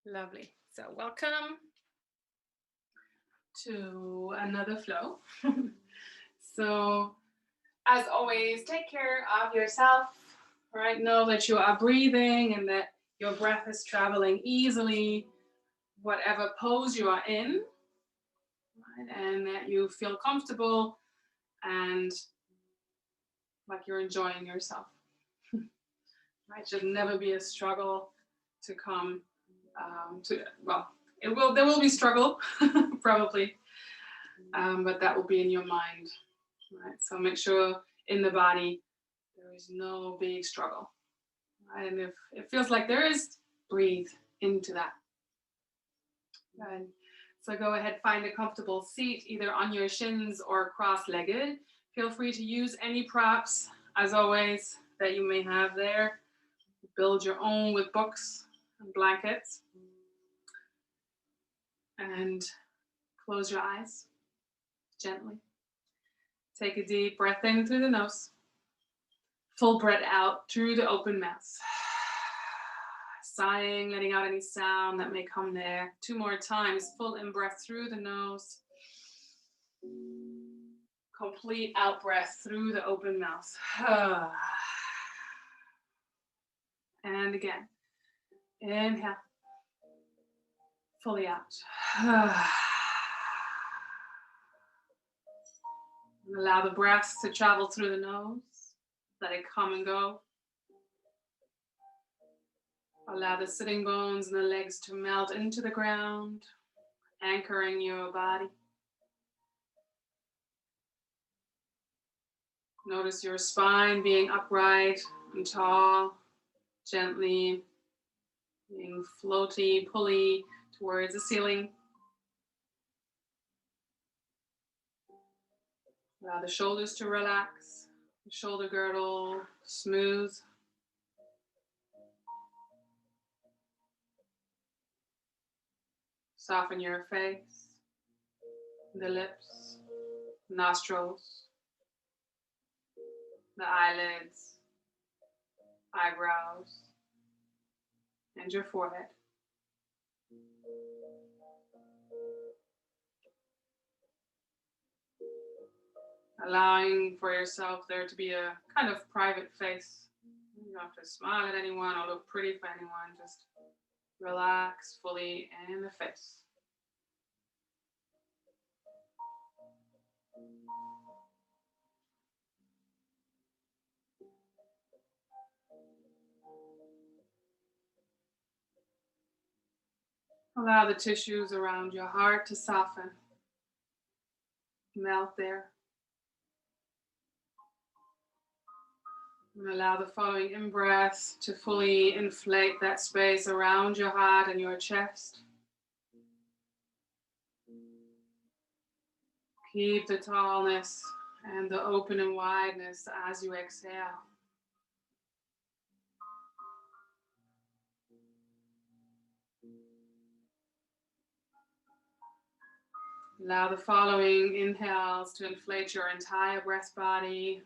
Lovely. So welcome to another flow. So as always, take care of yourself, right? Know that you are breathing and that your breath is traveling easily, whatever pose you are in, right? And that you feel comfortable and like you're enjoying yourself. Right? Should never be a struggle to come to, well, there will be struggle, probably, but that will be in your mind, right? So make sure in the body there is no big struggle, right? And if it feels like there is, breathe into that. Right. So go ahead, find a comfortable seat, either on your shins or cross-legged. Feel free to use any props, as always, that you may have there. Build your own with books and blankets. And close your eyes gently. Take a deep breath in through the nose. Full breath out through the open mouth. Sighing, letting out any sound that may come there. 2 more times. Full in-breath through the nose. Complete out-breath through the open mouth. And again. Inhale. Fully out. Allow the breath to travel through the nose. Let it come and go. Allow the sitting bones and the legs to melt into the ground, anchoring your body. Notice your spine being upright and tall, gently being floaty, pulley towards the ceiling. Allow the shoulders to relax, the shoulder girdle smooth. Soften your face, the lips, nostrils, the eyelids, eyebrows, and your forehead. Allowing for yourself there to be a kind of private face. You don't have to smile at anyone or look pretty for anyone. Just relax fully in the face. Allow the tissues around your heart to soften, melt there. And allow the following in-breath to fully inflate that space around your heart and your chest. Keep the tallness and the open and wideness as you exhale. Allow the following inhales to inflate your entire breast body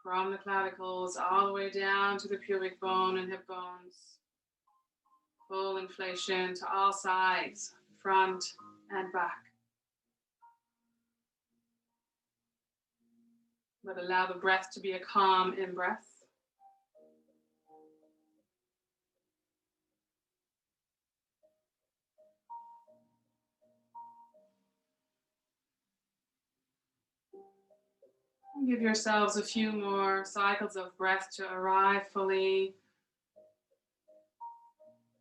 from the clavicles all the way down to the pubic bone and hip bones. Full inflation to all sides, front and back. But allow the breath to be a calm in-breath. Give yourselves a few more cycles of breath to arrive fully.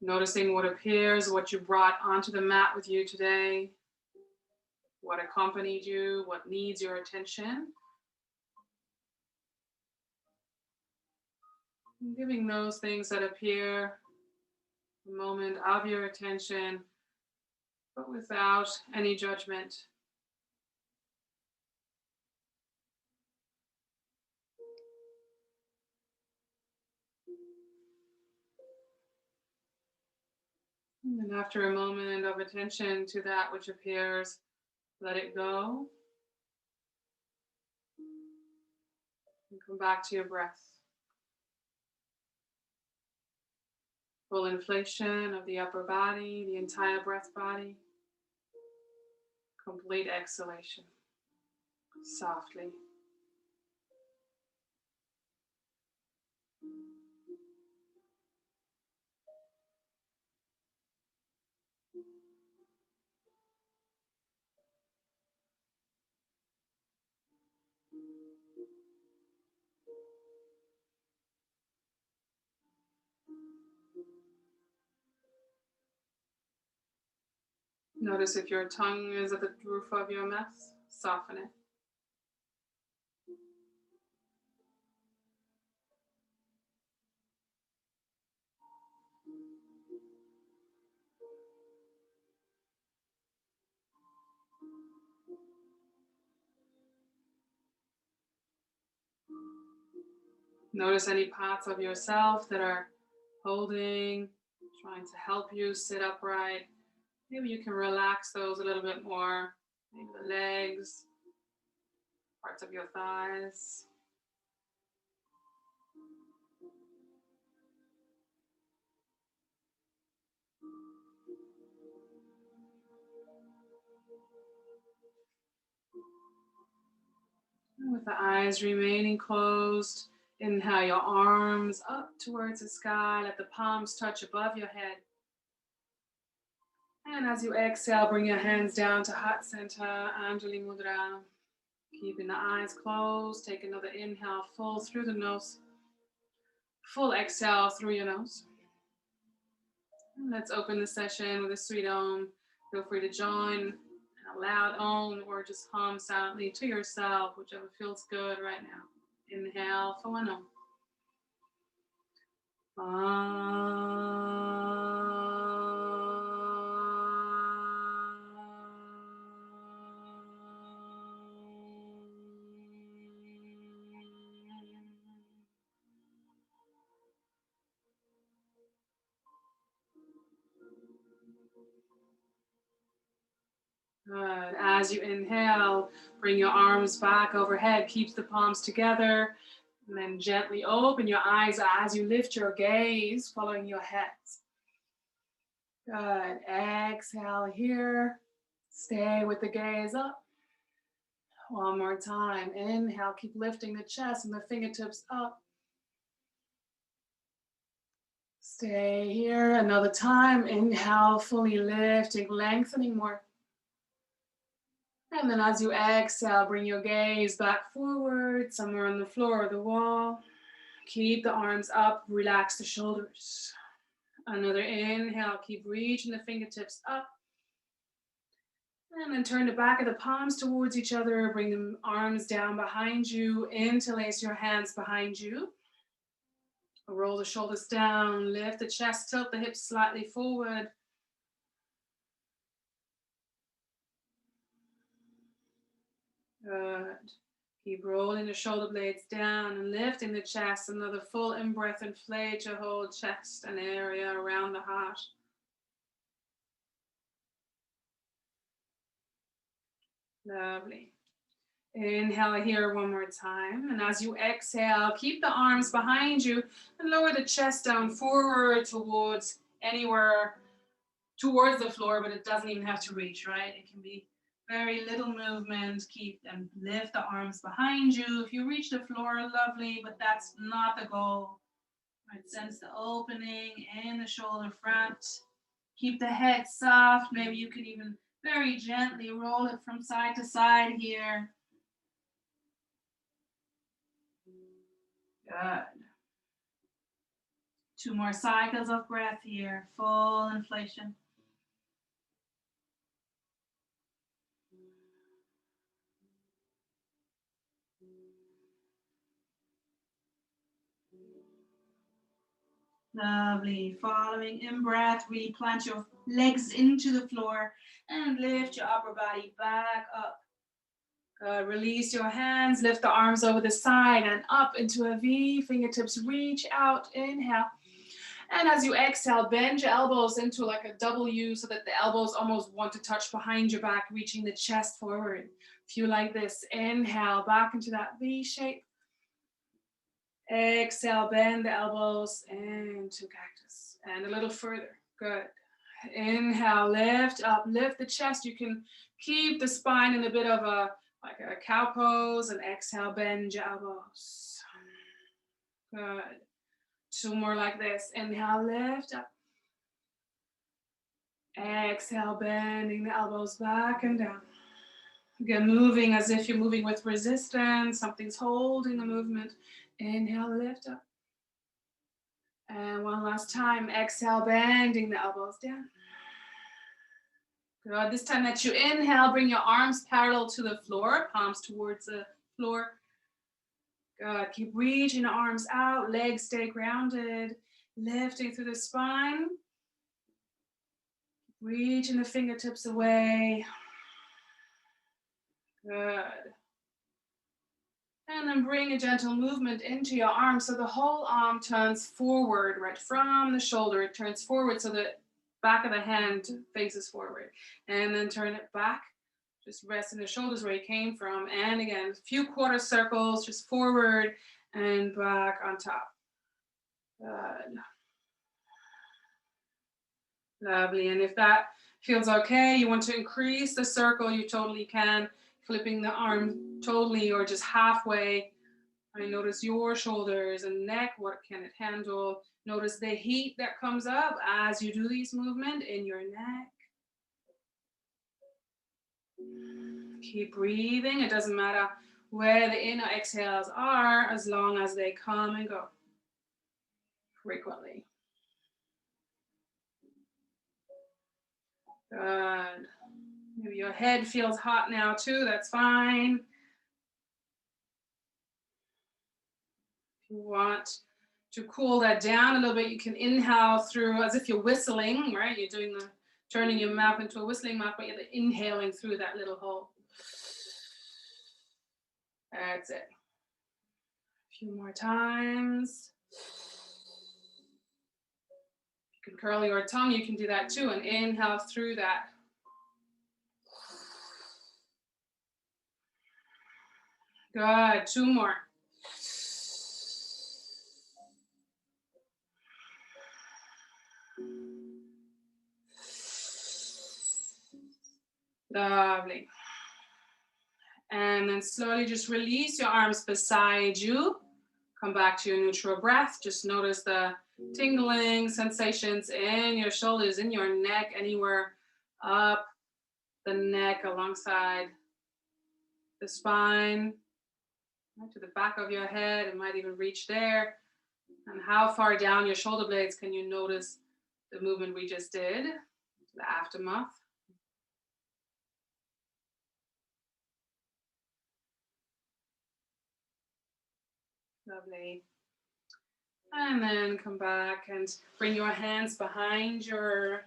Noticing what appears, what you brought onto the mat with you today, what accompanied you, what needs your attention. And giving those things that appear a moment of your attention, but without any judgment. And after a moment of attention to that which appears, let it go. And come back to your breath. Full inflation of the upper body, the entire breath body. Complete exhalation. Softly. Notice if your tongue is at the roof of your mouth, soften it. Notice any parts of yourself that are holding, trying to help you sit upright. Maybe you can relax those a little bit more. Maybe the legs, parts of your thighs. And with the eyes remaining closed, inhale your arms up towards the sky. Let the palms touch above your head. And as you exhale, bring your hands down to Heart Center, Anjali Mudra. Keeping the eyes closed. Take another inhale, full through the nose. Full exhale through your nose. And let's open the session with a sweet Om. Feel free to join a loud Om or just hum silently to yourself, whichever feels good right now. Inhale for one Om. Good. As you inhale, bring your arms back overhead. Keep the palms together. And then gently open your eyes as you lift your gaze, following your head. Good. Exhale here. Stay with the gaze up. One more time. Inhale. Keep lifting the chest and the fingertips up. Stay here. Another time. Inhale, fully lifting, lengthening more. And then as you exhale, bring your gaze back forward, somewhere on the floor or the wall. Keep the arms up, relax the shoulders. Another inhale, keep reaching the fingertips up. And then turn the back of the palms towards each other, bring the arms down behind you, interlace your hands behind you. Roll the shoulders down, lift the chest, tilt the hips slightly forward. Good. Keep rolling the shoulder blades down and lifting the chest. Another full in-breath, inflate your whole chest and area around the heart. Lovely. Inhale here one more time. And as you exhale, keep the arms behind you and lower the chest down forward towards anywhere, towards the floor, but it doesn't even have to reach, right? It can be very little movement. Keep and lift the arms behind you. If you reach the floor, lovely, but that's not the goal. Right? Sense the opening in the shoulder front. Keep the head soft. Maybe you can even very gently roll it from side to side here. Good. 2 more cycles of breath here. Full inflation. Lovely. Following in breath, really plant your legs into the floor and lift your upper body back up. Good. Release your hands, lift the arms over the side and up into a V. Fingertips reach out. Inhale. And as you exhale, bend your elbows into like a W so that the elbows almost want to touch behind your back, reaching the chest forward. If you like this, inhale back into that V shape. Exhale, bend the elbows into cactus. And a little further. Good. Inhale, lift up, lift the chest. You can keep the spine in a bit of a like a cow pose, and exhale, bend your elbows. Good. Two more like this. Inhale, lift up. Exhale, bending the elbows back and down. Again, moving as if you're moving with resistance. Something's holding the movement. Inhale, lift up. And one last time. Exhale, bending the elbows down. Good. This time that you inhale, bring your arms parallel to the floor, palms towards the floor. Good. Keep reaching the arms out, legs stay grounded, lifting through the spine. Reaching the fingertips away. Good. And then bring a gentle movement into your arm so the whole arm turns forward, right from the shoulder. It turns forward so the back of the hand faces forward. And then turn it back. Just rest in the shoulders where you came from. And again, a few quarter circles, just forward and back on top. Good. Lovely. And if that feels okay, you want to increase the circle, you totally can. Flipping the arm totally or just halfway. I notice your shoulders and neck, what can it handle? Notice the heat that comes up as you do these movements in your neck. Keep breathing. It doesn't matter where the inner exhales are as long as they come and go frequently. Good. Maybe your head feels hot now too, that's fine. If you want to cool that down a little bit, you can inhale through as if you're whistling, right? You're doing the turning your mouth into a whistling mouth, but you're inhaling through that little hole. That's it. A few more times. You can curl your tongue, you can do that too, and inhale through that. Good, two more. Lovely. And then slowly just release your arms beside you. Come back to your neutral breath. Just notice the tingling sensations in your shoulders, in your neck, anywhere up the neck alongside the spine, right to the back of your head. It might even reach there. And how far down your shoulder blades can you notice the movement we just did, the aftermath? Lovely. And then come back and bring your hands behind your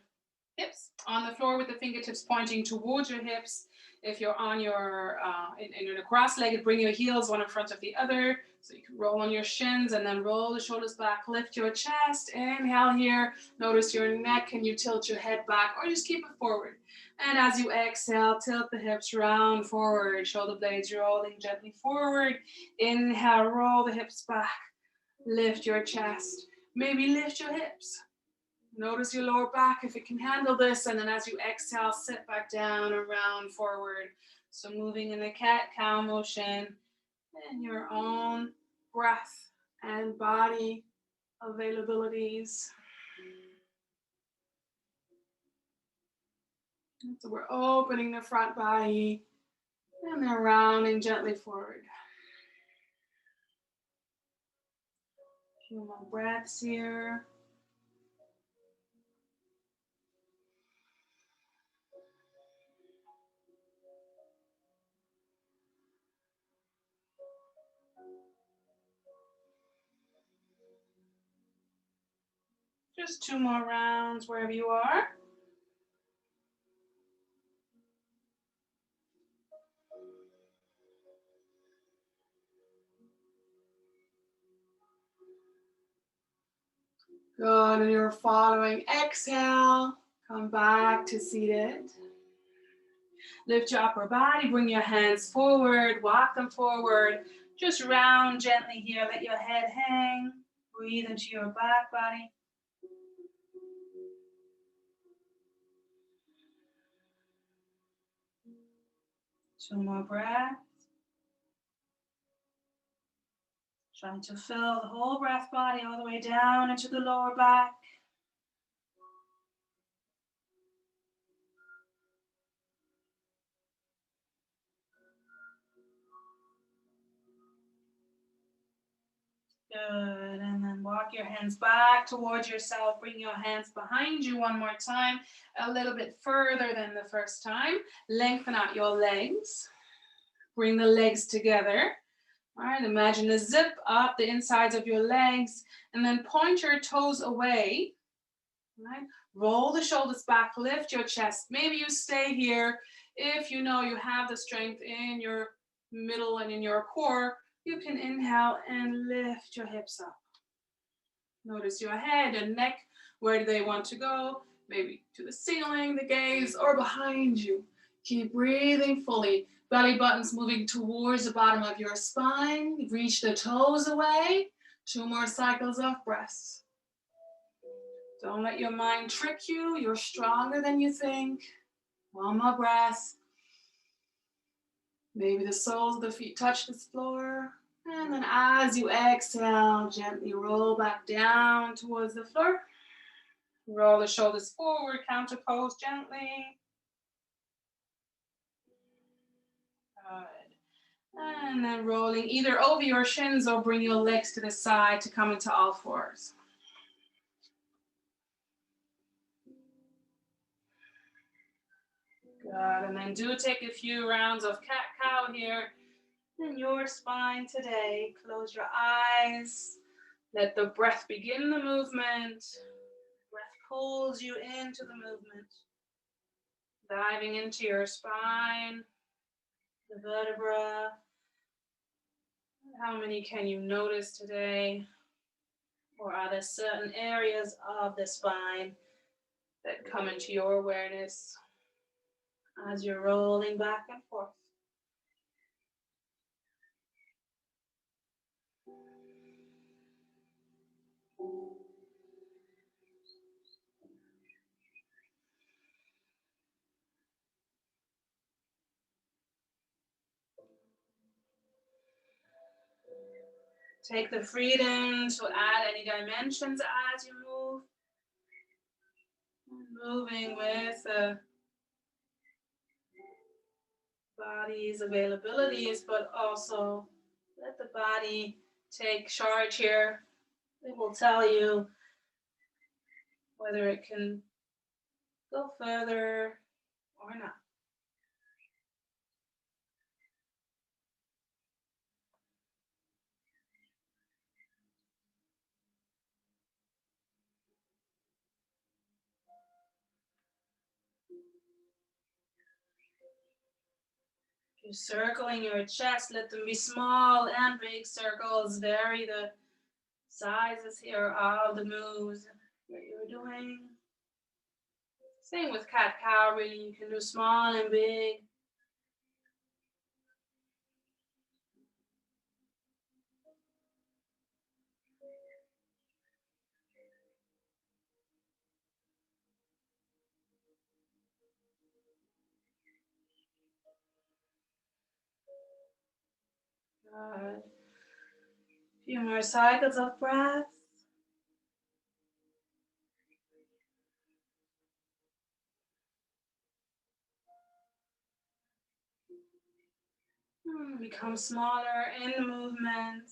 hips on the floor with the fingertips pointing towards your hips. If you're on your in a cross-legged, bring your heels one in front of the other so you can roll on your shins and then roll the shoulders back, lift your chest, inhale here, notice your neck, can you tilt your head back or just keep it forward. And as you exhale, tilt the hips round forward, shoulder blades rolling gently forward. Inhale, roll the hips back, lift your chest, maybe lift your hips. Notice your lower back if it can handle this, and then as you exhale, sit back down, around, forward. So moving in the cat-cow motion and your own breath and body availabilities. So we're opening the front body and then rounding gently forward. A few more breaths here. Just two more rounds wherever you are. Good, and you're following. Exhale, come back to seated. Lift your upper body, bring your hands forward, walk them forward. Just round gently here, let your head hang. Breathe into your back body. 2 more breaths. Trying to fill the whole breath body all the way down into the lower back. Good, and then walk your hands back towards yourself. Bring your hands behind you one more time, a little bit further than the first time. Lengthen out your legs. Bring the legs together. All right, imagine a zip up the insides of your legs, and then point your toes away. Right? Roll the shoulders back, lift your chest. Maybe you stay here if you know you have the strength in your middle and in your core. You can inhale and lift your hips up. Notice your head and neck. Where do they want to go? Maybe to the ceiling, the gaze, or behind you. Keep breathing fully. Belly button's moving towards the bottom of your spine. Reach the toes away. 2 more cycles of breaths. Don't let your mind trick you. You're stronger than you think. 1 more breath. Maybe the soles of the feet touch the floor. And then as you exhale, gently roll back down towards the floor. Roll the shoulders forward, counter pose gently. Good. And then rolling either over your shins or bring your legs to the side to come into all fours. Good, and then do take a few rounds of cat-cow here in your spine today. Close your eyes. Let the breath begin the movement. Breath pulls you into the movement. Diving into your spine, the vertebra. How many can you notice today? Or are there certain areas of the spine that come into your awareness as you're rolling back and forth? Take the freedom to add any dimensions as you move. Moving with the body's availabilities, but also let the body take charge here. It will tell you whether it can go further or not. You're circling your chest, let them be small and big circles. Vary the sizes here of the moves that you're doing. Same with cat-cow, really. You can do small and big. Good. A few more cycles of breath. Become smaller in the movement.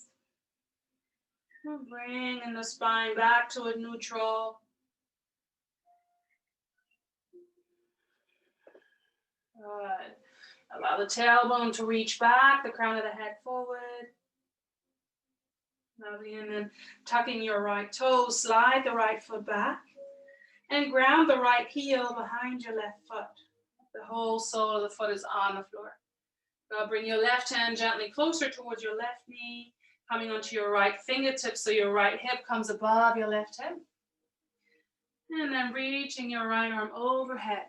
Bring the spine back to a neutral. Good. Allow the tailbone to reach back, the crown of the head forward. Lovely, and then tucking your right toes, slide the right foot back, and ground the right heel behind your left foot. The whole sole of the foot is on the floor. Now bring your left hand gently closer towards your left knee, coming onto your right fingertip so your right hip comes above your left hip. And then reaching your right arm overhead.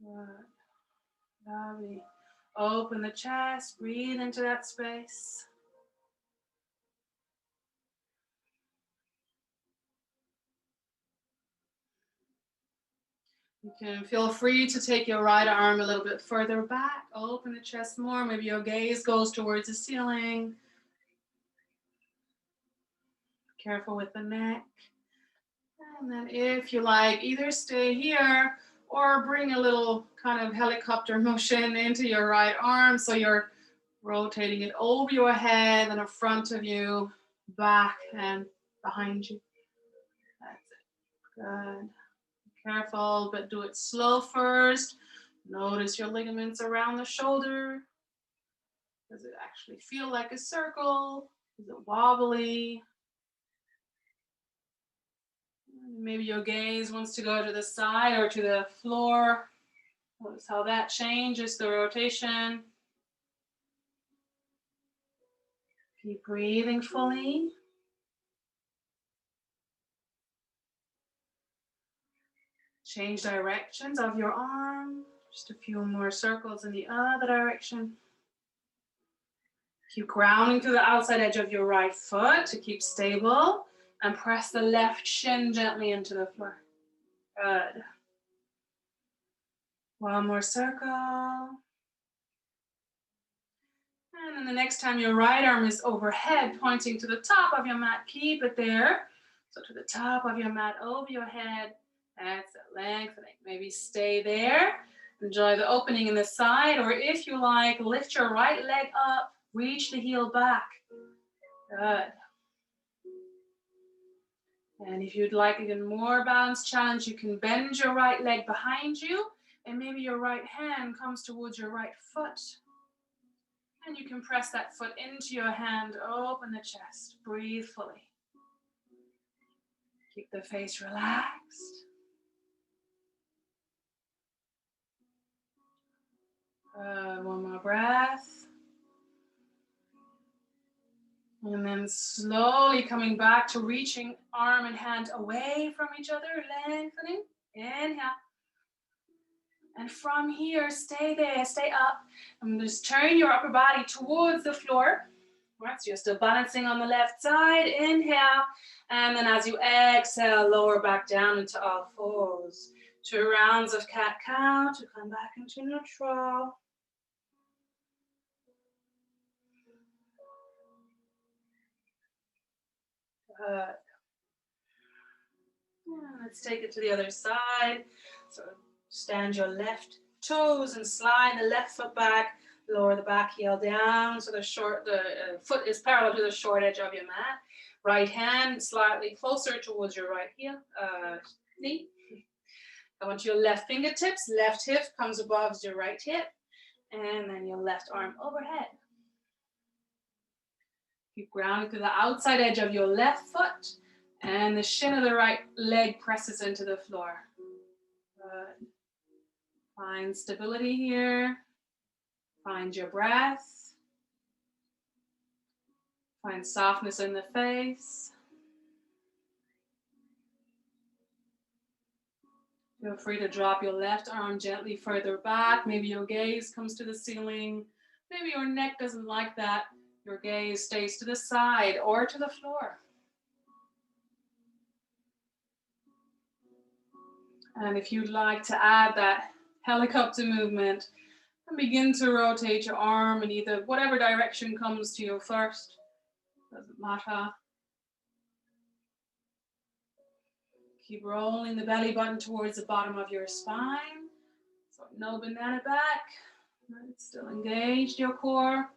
Good. Lovely. Open the chest, breathe into that space. You can feel free to take your right arm a little bit further back, open the chest more. Maybe your gaze goes towards the ceiling. Careful with the neck. And then if you like, either stay here or bring a little kind of helicopter motion into your right arm. So you're rotating it over your head and in front of you, back and behind you. That's it. Good. Careful, but do it slow first. Notice your ligaments around the shoulder. Does it actually feel like a circle? Is it wobbly? Maybe your gaze wants to go to the side or to the floor. Notice how that changes the rotation. Keep breathing fully. Change directions of your arm. Just a few more circles in the other direction. Keep grounding to the outside edge of your right foot to keep stable. And press the left shin gently into the floor. Good. One more circle. And then the next time your right arm is overhead, pointing to the top of your mat, keep it there. So to the top of your mat, over your head. That's it, lengthening. Maybe stay there. Enjoy the opening in the side, or if you like, lift your right leg up, reach the heel back. Good. And if you'd like even more balance challenge, you can bend your right leg behind you, and maybe your right hand comes towards your right foot. And you can press that foot into your hand, open the chest, breathe fully. Keep the face relaxed. One more breath. And then slowly coming back to reaching arm and hand away from each other, lengthening. Inhale. And from here, stay there, stay up. And just turn your upper body towards the floor. Right, so you're still balancing on the left side. Inhale. And then as you exhale, lower back down into all fours. 2 rounds of cat-cow to come back into neutral. Good. Let's take it to the other side. So stand your left toes and slide the left foot back. Lower the back heel down so the foot is parallel to the short edge of your mat. Right hand slightly closer towards your right heel, knee. I want your left fingertips, left hip comes above your right hip, and then your left arm overhead. Keep grounding to the outside edge of your left foot, and the shin of the right leg presses into the floor. Good. Find stability here. Find your breath. Find softness in the face. Feel free to drop your left arm gently further back. Maybe your gaze comes to the ceiling. Maybe your neck doesn't like that. Your gaze stays to the side or to the floor. And if you'd like to add that helicopter movement, and begin to rotate your arm in either whatever direction comes to you first. Doesn't matter. Keep rolling the belly button towards the bottom of your spine. So no banana back. Right, still engaged your core.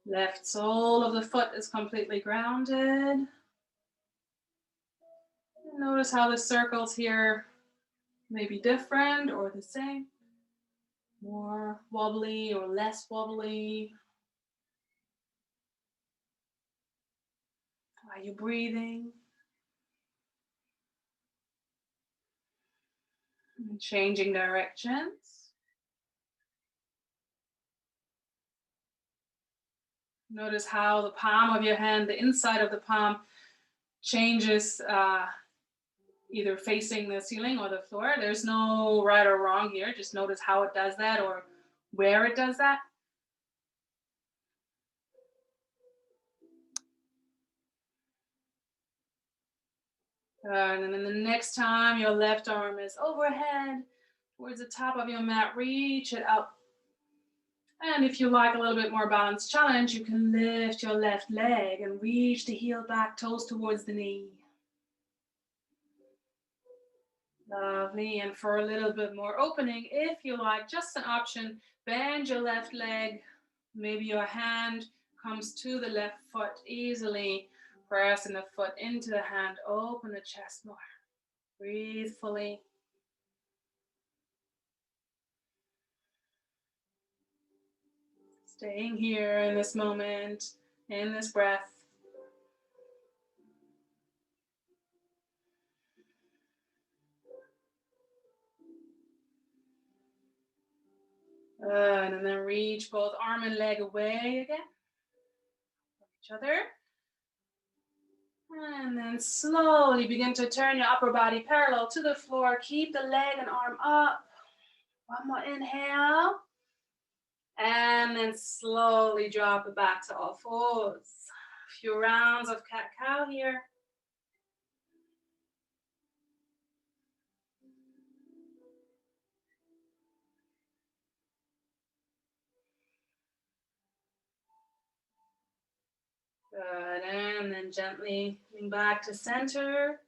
Left sole of the foot is completely grounded. Notice how the circles here may be different or the same. More wobbly or less wobbly. Are you breathing? And changing directions. Notice how the palm of your hand, the inside of the palm, changes either facing the ceiling or the floor. There's no right or wrong here. Just notice how it does that or where it does that. And then the next time your left arm is overhead, towards the top of your mat, reach it up. And if you like a little bit more balanced challenge, you can lift your left leg and reach the heel back, toes towards the knee. Lovely. And for a little bit more opening, if you like, just an option, bend your left leg. Maybe your hand comes to the left foot easily, pressing the foot into the hand. Open the chest more. Breathe fully. Staying here in this moment, in this breath. And then reach both arm and leg away again from each other. And then slowly begin to turn your upper body parallel to the floor. Keep the leg and arm up. One more inhale. And then slowly drop it back to all fours. A few rounds of cat-cow here. Good, and then gently coming back to center.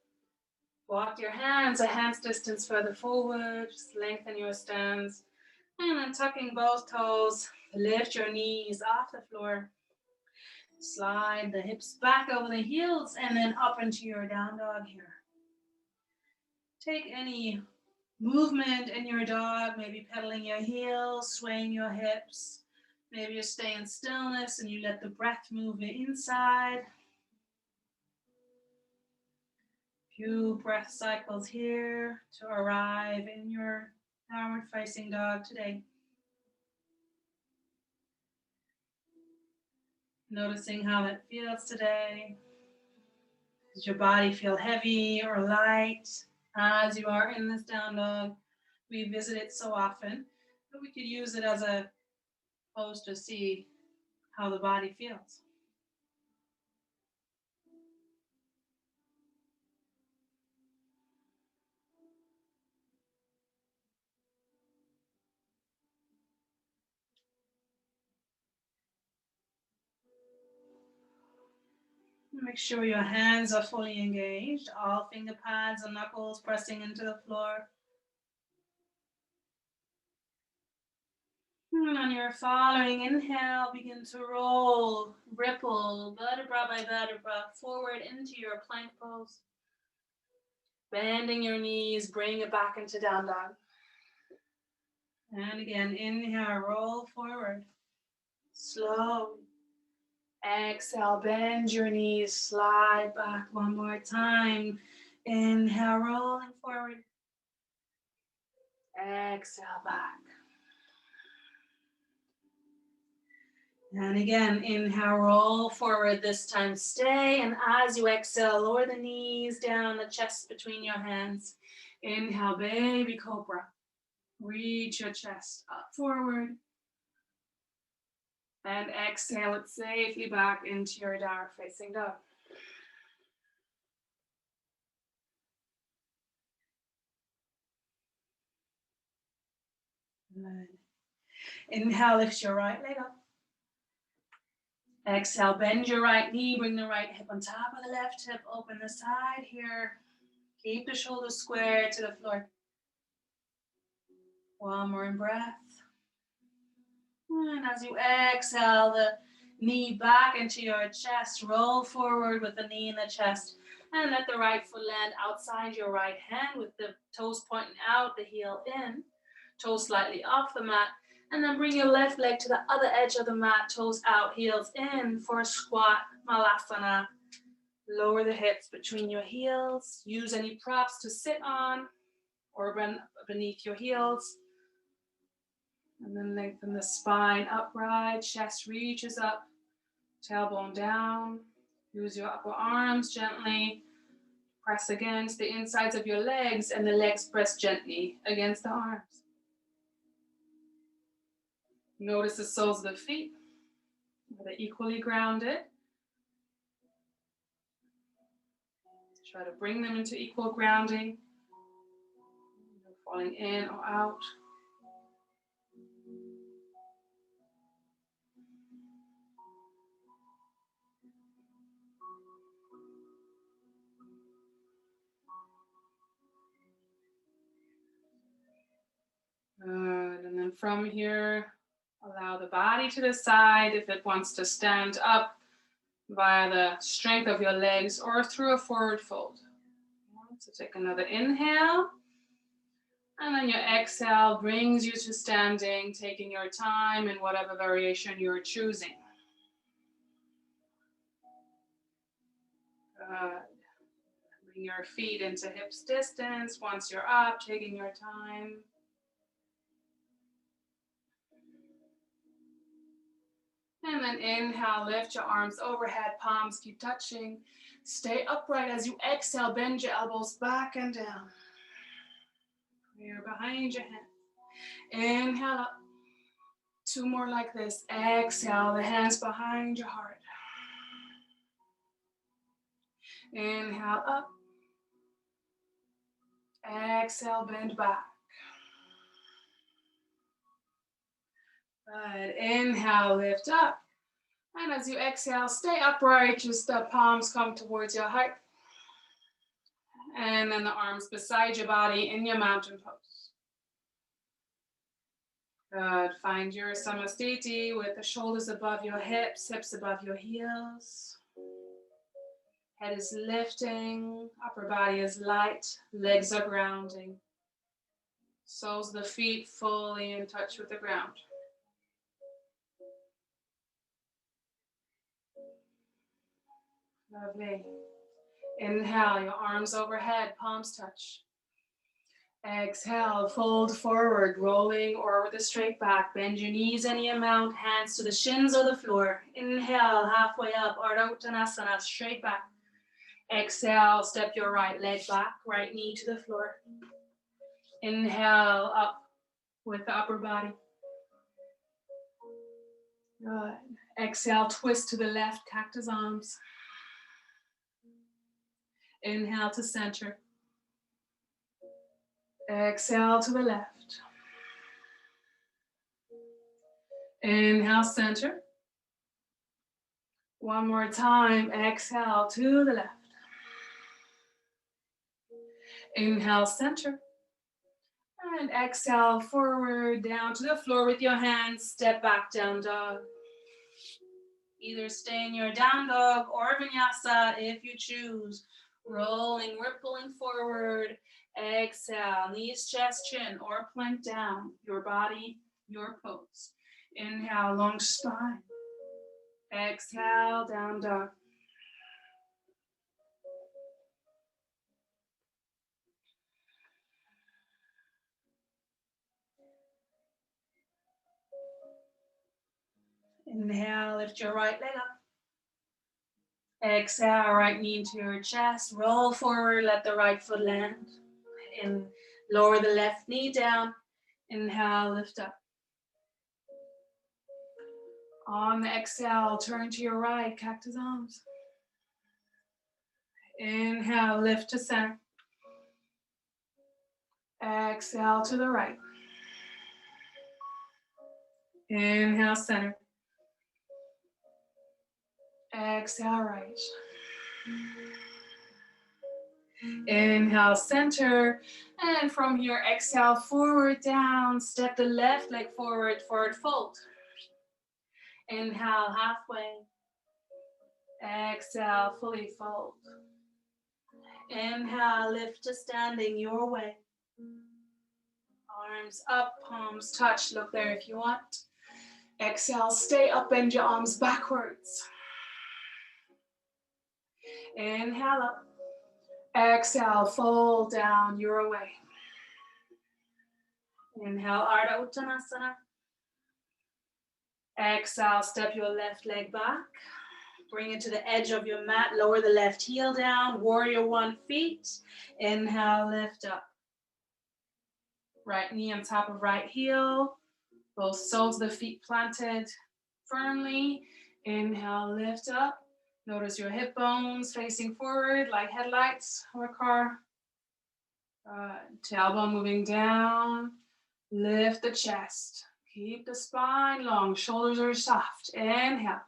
Walk your hands a hand's distance further forward. Just lengthen your stance. And then tucking both toes, lift your knees off the floor. Slide the hips back over the heels and then up into your down dog here. Take any movement in your dog, maybe pedaling your heels, swaying your hips. Maybe you stay in stillness and you let the breath move the inside. Few breath cycles here to arrive in your downward facing dog today. Noticing how it feels today. Does your body feel heavy or light as you are in this down dog? We visit it so often, but we could use it as a pose to see how the body feels. Make sure your hands are fully engaged, all finger pads and knuckles pressing into the floor. And on your following inhale, begin to roll, ripple, vertebra by vertebra, forward into your plank pose. Bending your knees, bring it back into down dog. And again, inhale, roll forward, slowly. Exhale, bend your knees, slide back one more time. Inhale, rolling forward. Exhale, back. And again, inhale, roll forward, this time stay. And as you exhale, lower the knees down, the chest between your hands. Inhale, baby cobra. Reach your chest up forward. And exhale it safely back into your downward facing dog. Good. Inhale, lift your right leg up. Exhale, bend your right knee, bring the right hip on top of the left hip, open the side here. Keep the shoulders square to the floor. One more breath. And as you exhale, the knee back into your chest, roll forward with the knee in the chest, and let the right foot land outside your right hand with the toes pointing out, the heel in, toes slightly off the mat, and then bring your left leg to the other edge of the mat, toes out, heels in for a squat, malasana. Lower the hips between your heels, use any props to sit on or beneath your heels. And then lengthen the spine upright, chest reaches up, tailbone down. Use your upper arms gently. Press against the insides of your legs and the legs press gently against the arms. Notice the soles of the feet. Are they equally grounded? Try to bring them into equal grounding. Falling in or out. Good. And then from here, allow the body to decide if it wants to stand up via the strength of your legs or through a forward fold. So take another inhale. And then your exhale brings you to standing, taking your time in whatever variation you're choosing. Good. Bring your feet into hips distance. Once you're up, taking your time. And then inhale, lift your arms overhead, palms keep touching. Stay upright as you exhale, bend your elbows back and down. Prayer behind your head. Inhale up. 2 more like this. Exhale, the hands behind your heart. Inhale up. Exhale, bend back. Good. Inhale, lift up. And as you exhale, stay upright. Just the palms come towards your heart. And then the arms beside your body in your mountain pose. Good. Find your samastiti with the shoulders above your hips, hips above your heels. Head is lifting, upper body is light, legs are grounding. Soles of the feet fully in touch with the ground. Lovely. Inhale, your arms overhead, palms touch. Exhale, fold forward, rolling or with a straight back. Bend your knees any amount, hands to the shins or the floor. Inhale, halfway up, Ardha Uttanasana, straight back. Exhale, step your right leg back, right knee to the floor. Inhale, up with the upper body. Good. Exhale, twist to the left, cactus arms. Inhale to center. Exhale to the left. Inhale, center. One more time. Exhale to the left. Inhale, center. And exhale, forward, down to the floor with your hands. Step back, down dog. Either stay in your down dog or vinyasa if you choose. Rolling, rippling forward. Exhale, knees, chest, chin, or plank down. Your body, your pose. Inhale, long spine. Exhale, down dog. Inhale, lift your right leg up. Exhale, right knee into your chest. Roll forward, let the right foot land. And lower the left knee down. Inhale, lift up. On the exhale, turn to your right, cactus arms. Inhale, lift to center. Exhale to the right. Inhale, center. Exhale, right. Inhale, center. And from here, exhale, forward, down. Step the left leg forward, forward fold. Inhale, halfway. Exhale, fully fold. Inhale, lift to standing your way. Arms up, palms touch. Look there if you want. Exhale, stay up, bend your arms backwards. Inhale up. Exhale, fold down your way. Inhale, Ardha Uttanasana. Exhale, step your left leg back. Bring it to the edge of your mat. Lower the left heel down. Warrior one feet. Inhale, lift up. Right knee on top of right heel. Both soles of the feet planted firmly. Inhale, lift up. Notice your hip bones facing forward like headlights of a car. Tailbone moving down. Lift the chest. Keep the spine long. Shoulders are soft. Inhale.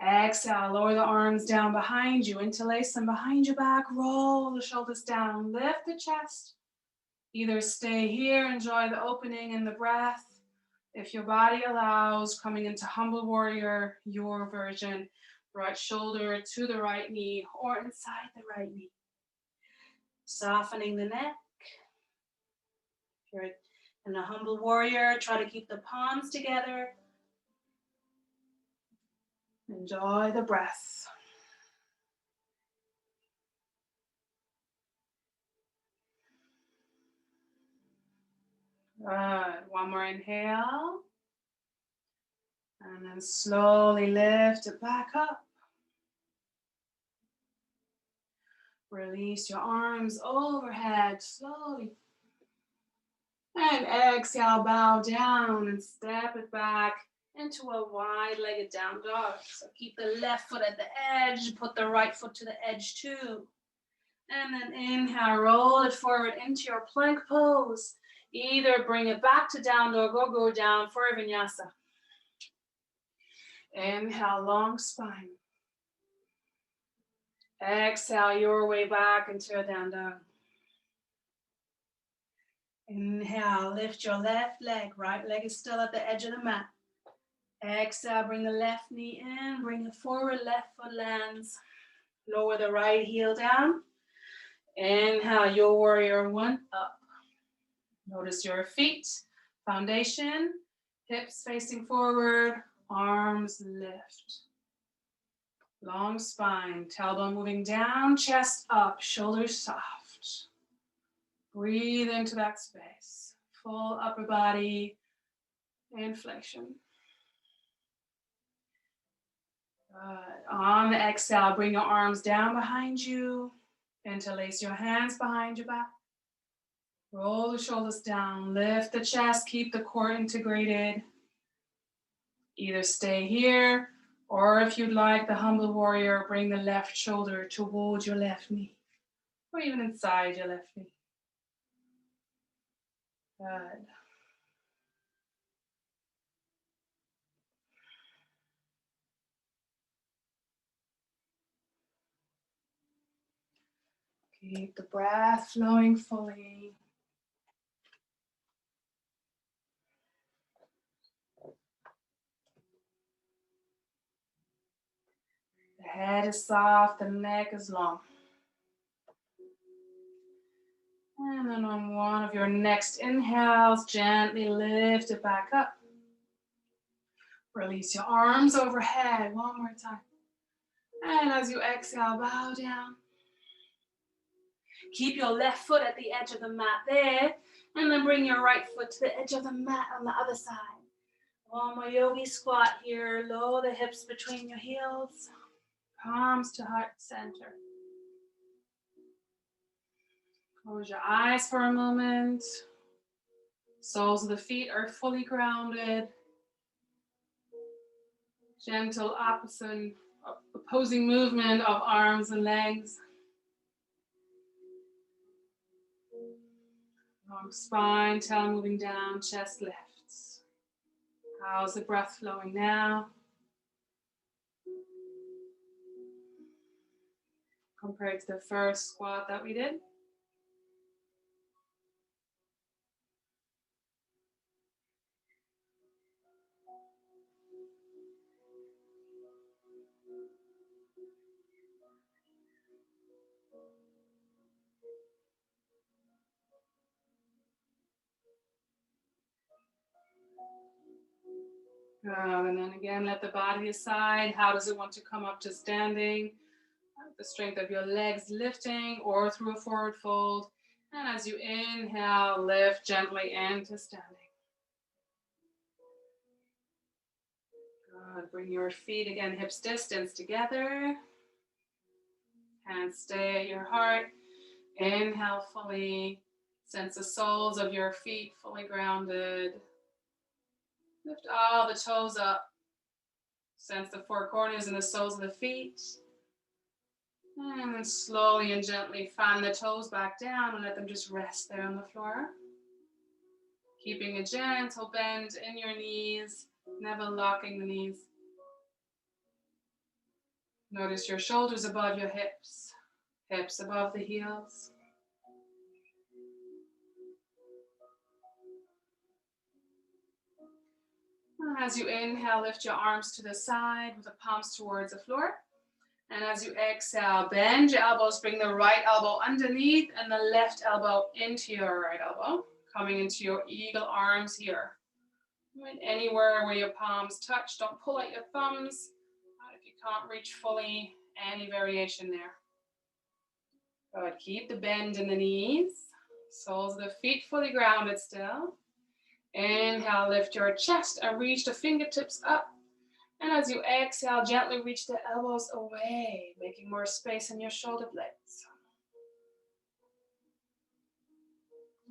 Exhale. Lower the arms down behind you. Interlace them behind your back. Roll the shoulders down. Lift the chest. Either stay here, enjoy the opening in the breath. If your body allows, coming into humble warrior, your version. Right shoulder to the right knee or inside the right knee. Softening the neck. If you're in a humble warrior, try to keep the palms together. Enjoy the breath. Good. One more inhale. And then slowly lift it back up. Release your arms overhead slowly. And exhale, bow down and step it back into a wide-legged down dog. So keep the left foot at the edge, put the right foot to the edge too. And then inhale, roll it forward into your plank pose. Either bring it back to down dog or go down for a vinyasa. Inhale, long spine. Exhale your way back into a down dog. Inhale, lift your left leg. Right leg is still at the edge of the mat. Exhale, bring the left knee in, bring it forward, left foot lands. Lower the right heel down. Inhale, your warrior one, up. Notice your feet, foundation, hips facing forward, arms lift. Long spine, tailbone moving down, chest up, shoulders soft. Breathe into that space. Full upper body inflection. Good. On the exhale, bring your arms down behind you. Interlace your hands behind your back. Roll the shoulders down. Lift the chest. Keep the core integrated. Either stay here, or if you'd like, the humble warrior, bring the left shoulder towards your left knee, or even inside your left knee. Good. Keep the breath flowing fully. The head is soft, the neck is long. And then on one of your next inhales, gently lift it back up. Release your arms overhead one more time. And as you exhale, bow down. Keep your left foot at the edge of the mat there. And then bring your right foot to the edge of the mat on the other side. One more yogi squat here. Lower the hips between your heels. Palms to heart center. Close your eyes for a moment. Soles of the feet are fully grounded. Gentle opposing movement of arms and legs. Long spine, tail moving down, chest lifts. How's the breath flowing now? Compared to the first squat that we did. And then again, let the body decide. How does it want to come up to standing? The strength of your legs lifting or through a forward fold. And as you inhale, lift gently into standing. Good. Bring your feet again, hips distance together. Hands stay at your heart. Inhale fully. Sense the soles of your feet fully grounded. Lift all the toes up. Sense the four corners and the soles of the feet. And then slowly and gently fan the toes back down and let them just rest there on the floor. Keeping a gentle bend in your knees, never locking the knees. Notice your shoulders above your hips, hips above the heels. As you inhale, lift your arms to the side with the palms towards the floor. And as you exhale, bend your elbows, bring the right elbow underneath and the left elbow into your right elbow, coming into your eagle arms here. And anywhere where your palms touch, don't pull out your thumbs. If you can't reach fully, any variation there. Good, keep the bend in the knees, soles of the feet fully grounded still. Inhale, lift your chest and reach the fingertips up. And as you exhale, gently reach the elbows away, making more space in your shoulder blades.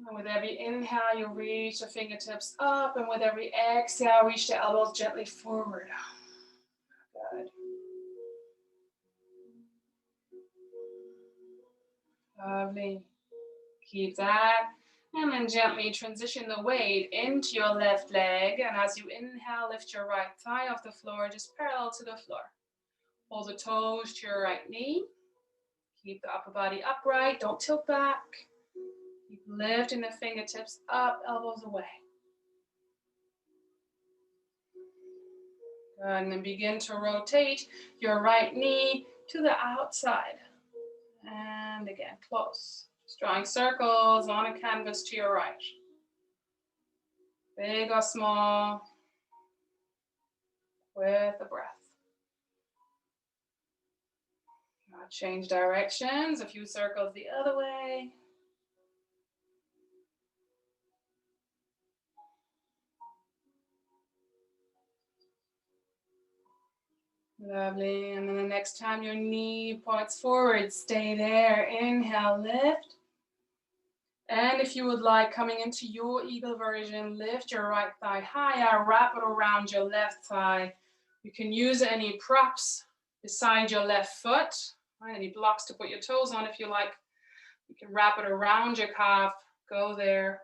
And with every inhale, you reach the fingertips up, and with every exhale, reach the elbows gently forward. Good. Lovely. Keep that. And then gently transition the weight into your left leg. And as you inhale, lift your right thigh off the floor, just parallel to the floor. Hold the toes to your right knee. Keep the upper body upright. Don't tilt back. Keep lifting the fingertips up, elbows away. Good. And then begin to rotate your right knee to the outside. And again, close. Just drawing circles on a canvas to your right. Big or small, with the breath. Now change directions, a few circles the other way. Lovely, and then the next time your knee points forward, stay there. Inhale, lift. And if you would like, coming into your eagle version, lift your right thigh higher, wrap it around your left thigh. You can use any props beside your left foot, right? Any blocks to put your toes on if you like. You can wrap it around your calf, go there.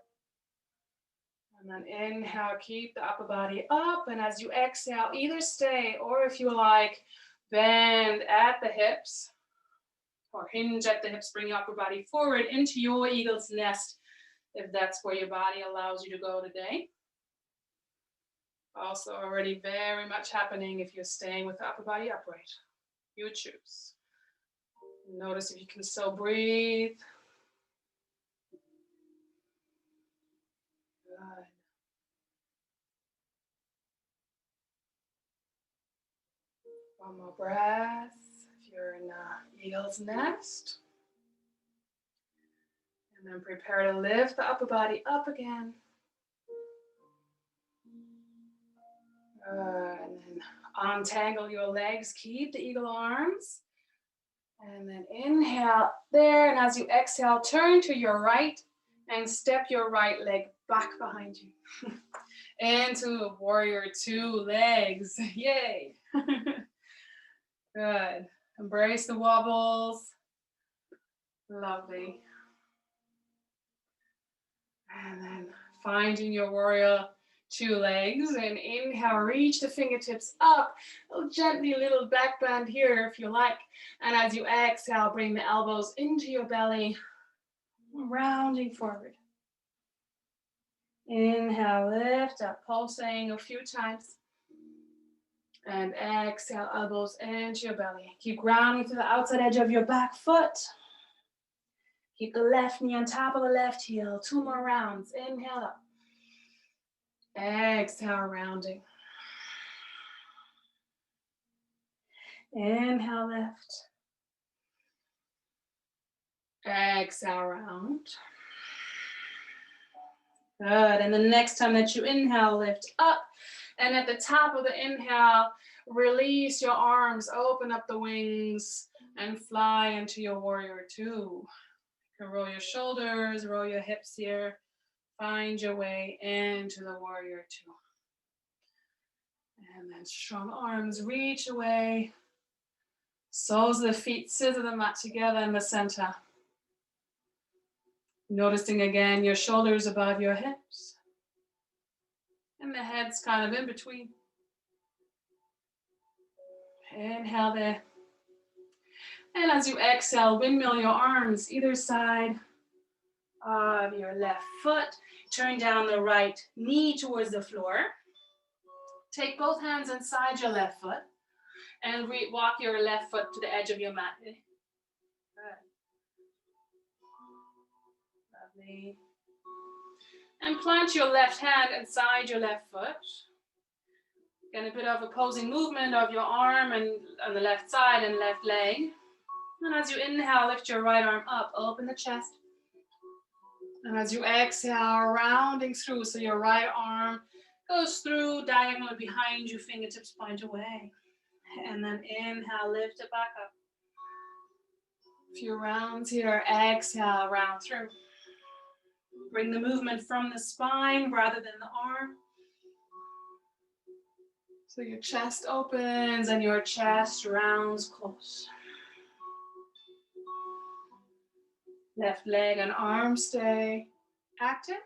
And then inhale, keep the upper body up. And as you exhale, either stay or if you like, bend at the hips or hinge at the hips, bring your upper body forward into your eagle's nest if that's where your body allows you to go today. Also already very much happening if you're staying with the upper body upright. You choose. Notice if you can still breathe. Good. One more breath. If you're in eagle's nest. And then prepare to lift the upper body up again. And then untangle your legs. Keep the eagle arms. And then inhale there. And as you exhale, turn to your right and step your right leg back behind you. Into warrior two legs. Yay. Good. Embrace the wobbles. Lovely. And then finding your warrior two legs. And inhale, reach the fingertips up. Gently little back bend here if you like. And as you exhale, bring the elbows into your belly. Rounding forward. Inhale, lift up, pulsing a few times. And exhale, elbows into your belly. Keep grounding to the outside edge of your back foot. Keep the left knee on top of the left heel. 2 more rounds. Inhale up. Exhale, rounding. Inhale, lift. Exhale, round. Good. And the next time that you inhale, lift up. And at the top of the inhale, release your arms, open up the wings, and fly into your warrior two. You can roll your shoulders, roll your hips here. Find your way into the warrior two. And then strong arms reach away. Soles of the feet scissor the mat together in the center. Noticing again your shoulders above your hips. And the head's kind of in between. Inhale there. And as you exhale, windmill your arms either side of your left foot. Turn down the right knee towards the floor. Take both hands inside your left foot and walk your left foot to the edge of your mat. Good. Lovely. And plant your left hand inside your left foot. Get a bit of opposing movement of your arm and on the left side and left leg. And as you inhale, lift your right arm up, open the chest. And as you exhale, rounding through, so your right arm goes through, diagonal behind you, fingertips point away. And then inhale, lift it back up. A few rounds here, exhale, round through. Bring the movement from the spine rather than the arm. So your chest opens and your chest rounds close. Left leg and arm stay active.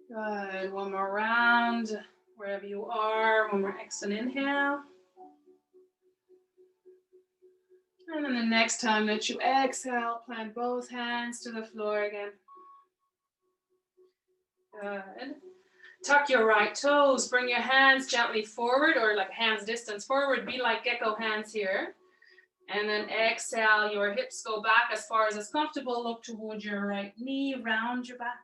Good. One more round, wherever you are. One more exhale, inhale. And then the next time that you exhale, plant both hands to the floor again. Good. Tuck your right toes. Bring your hands gently forward, or like hands distance forward. Be like gecko hands here. And then exhale, your hips go back as far as is comfortable. Look towards your right knee, round your back.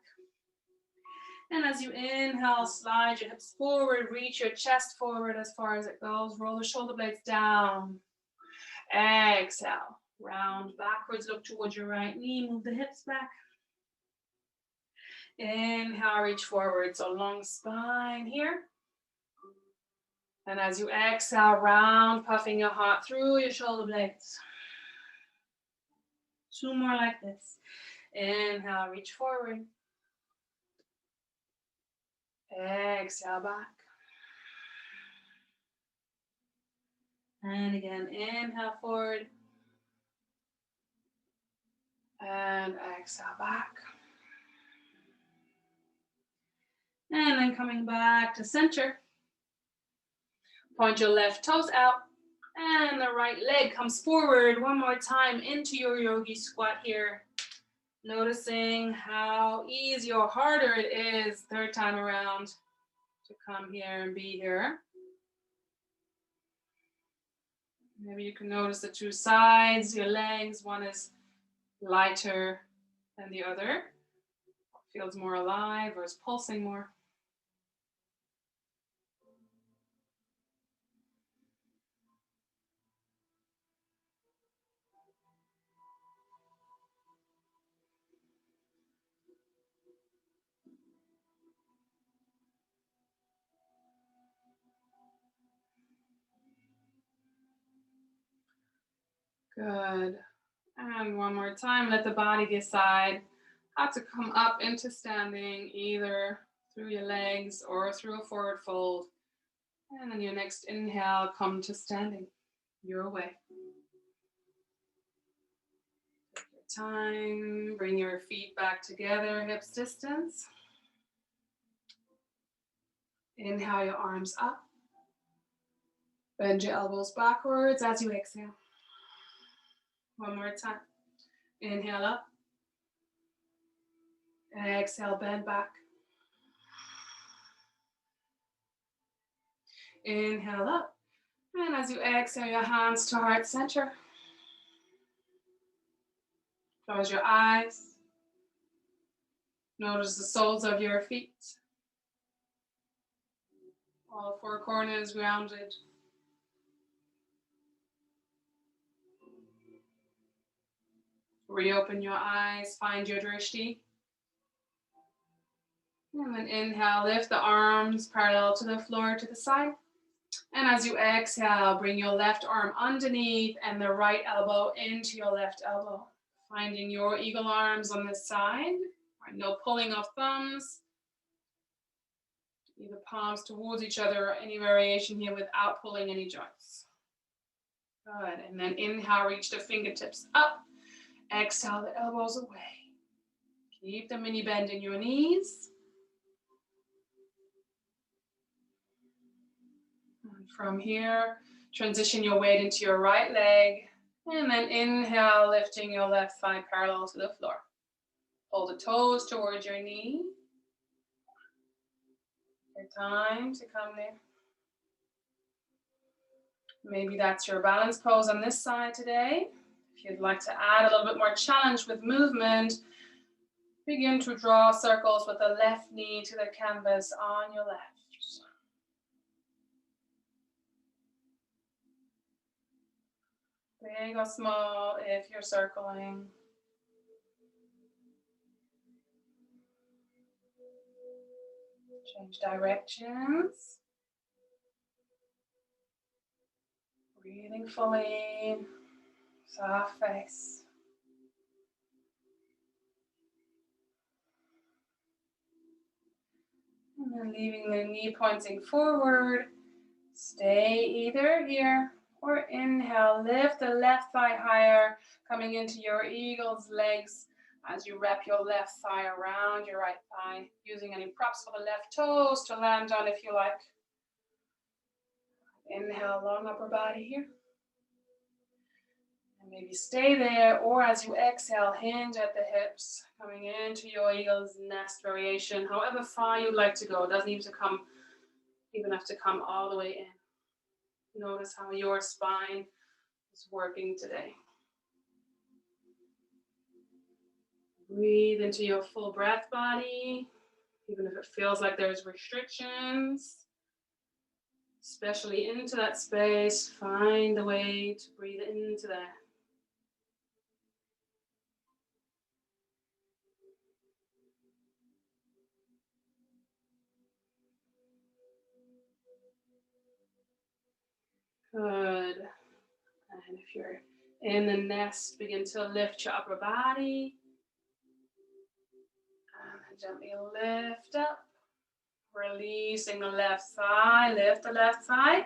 And as you inhale, slide your hips forward, reach your chest forward as far as it goes. Roll the shoulder blades down. Exhale, round backwards, look towards your right knee, move the hips back. Inhale, reach forward, so long spine here. And as you exhale, round, puffing your heart through your shoulder blades. 2 more like this. Inhale, reach forward. Exhale, back. And again, inhale forward. And exhale, back. And then coming back to center. Point your left toes out. And the right leg comes forward one more time into your yogi squat here. Noticing how easy or harder it is third time around to come here and be here. Maybe you can notice the 2 sides, your legs. One is lighter than the other. Feels more alive or is pulsing more. Good. And one more time, let the body decide how to come up into standing, either through your legs or through a forward fold. And then your next inhale, come to standing your way. Take your time, bring your feet back together, hips distance. Inhale your arms up. Bend your elbows backwards as you exhale. One more time. Inhale up. Exhale, bend back. Inhale up. And as you exhale, your hands to heart center. Close your eyes. Notice the soles of your feet. All 4 corners grounded. Reopen your eyes, find your drishti. And then inhale, lift the arms parallel to the floor to the side. And as you exhale, bring your left arm underneath and the right elbow into your left elbow. Finding your eagle arms on this side, Right, no pulling of thumbs. Either palms towards each other or any variation here without pulling any joints. Good, and then inhale, reach the fingertips up. Exhale, the elbows away. Keep the mini bend in your knees. And from here, transition your weight into your right leg. And then inhale, lifting your left thigh parallel to the floor. Pull the toes towards your knee. Your time to come there. Maybe that's your balance pose on this side today. If you'd like to add a little bit more challenge with movement, begin to draw circles with the left knee to the canvas on your left. Big or small if you're circling. Change directions. Breathing fully. Soft face. And then leaving the knee pointing forward. Stay either here or inhale. Lift the left thigh higher, coming into your eagle's legs as you wrap your left thigh around your right thigh, using any props for the left toes to land on if you like. Inhale, long upper body here. And maybe stay there, or as you exhale, hinge at the hips, coming into your eagle's nest variation, however far you'd like to go. It doesn't even have to come all the way in. Notice how your spine is working today. Breathe into your full breath body, even if it feels like there's restrictions. Especially into that space, find a way to breathe into that. Good. And if you're in the nest, begin to lift your upper body. And gently lift up. Releasing the left thigh, lift the left thigh.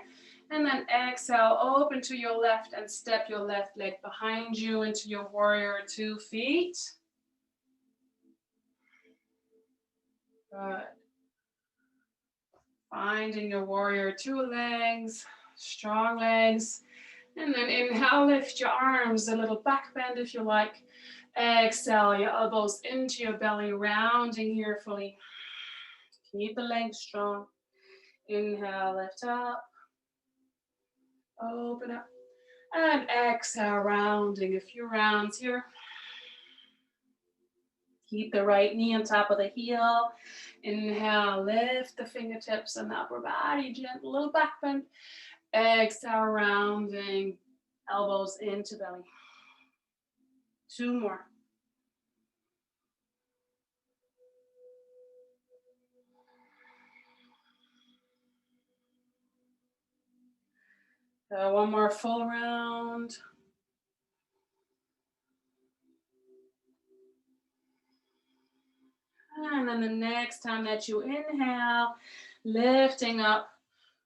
And then exhale, open to your left and step your left leg behind you into your warrior 2 feet. Good. Finding your warrior 2 legs, strong legs. And then inhale, lift your arms, a little back bend if you like. Exhale, your elbows into your belly, rounding here fully. Keep the legs strong. Inhale, lift up. Open up. And exhale, rounding a few rounds here. Keep the right knee on top of the heel. Inhale, lift the fingertips and the upper body, gentle little back bend. Exhale, rounding, elbows into belly. 2 more. One more full round. And then the next time that you inhale, lifting up,